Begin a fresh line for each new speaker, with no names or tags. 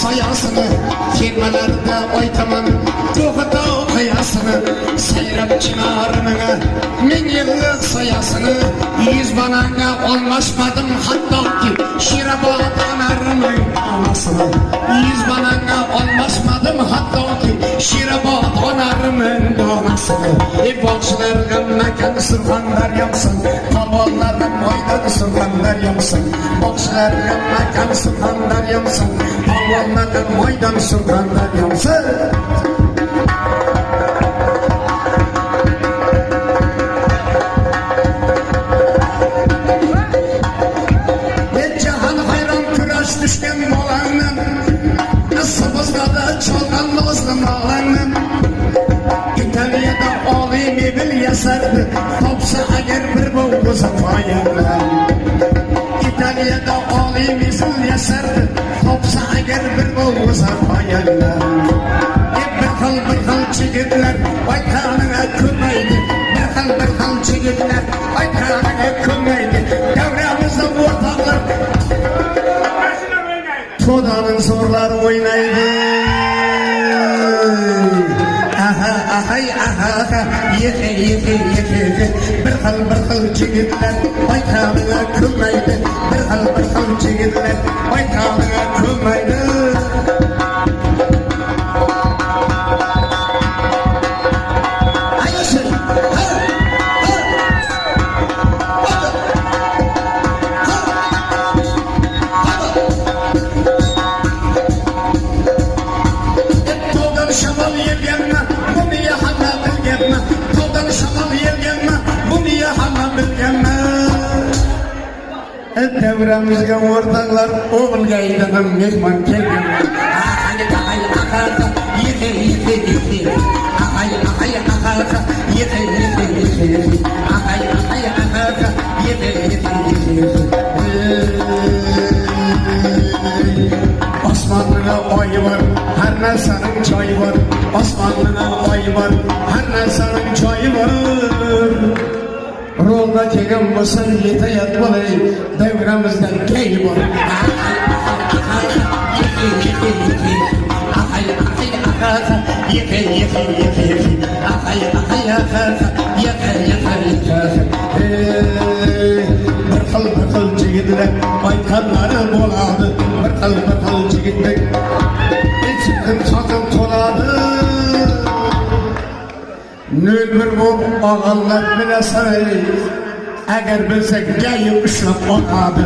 soyasını, firmalarda oytaman to'g'ida qo'yasini, sayrab chinorining ming yillik soyasini, 100 bananga olmashmadim hattoki Shirobod onarining onasini, 100 bananga olmashmadim hattoki Shirobod onarining donasini. Boqchilar g'ammakan surxonlar yomsin, polvonlarim moydada surxonlar yomsin, boqchilar g'ammakan surxonlar yomsin, polvonlarim moydada surxonlar yomsin. Jahon hayron kurash tushgan molangni, sabozda cholgan nozli molangni, İtalya'da oliy mebel yasardi, topsa agar bir bo'lsa poyablar. İtalya'da oliy mebel yasardi, topsa agar bir bo'lsa poyablar. Bir xil chigitlar aytganiga ko'maydi, bir xil chigitlar aytganiga ko'maydi. Davramizda o'rtoqlar Xudoning zo'rlari o'ynaydi. Yehe bir xil chigitlar aytganiga ko'maydi, bir xil chigitlar aytganiga ko'maydi. Shamol yelganma, buni hamma bilganma, to'g'dan shamol yelganma, buni hamma bilganma. Davramizga o'rtoqlar o'g'ilga aytaman mehmon kelganma. Osmonning oyi bor, har narsaning joyi bor. Osmonning oyi bor, har narsaning joyi bor. Rolda kelgan bo'lsa yetayat bo'lay, davramizdan key bor. Bir xil chigitlar aytganlari bo'ladi, bir xil chigitlar ichimdan sotim to'ladi. Nol bir bo'lib og'anlar bilasan, agar bilsak gayi ushlab oladi.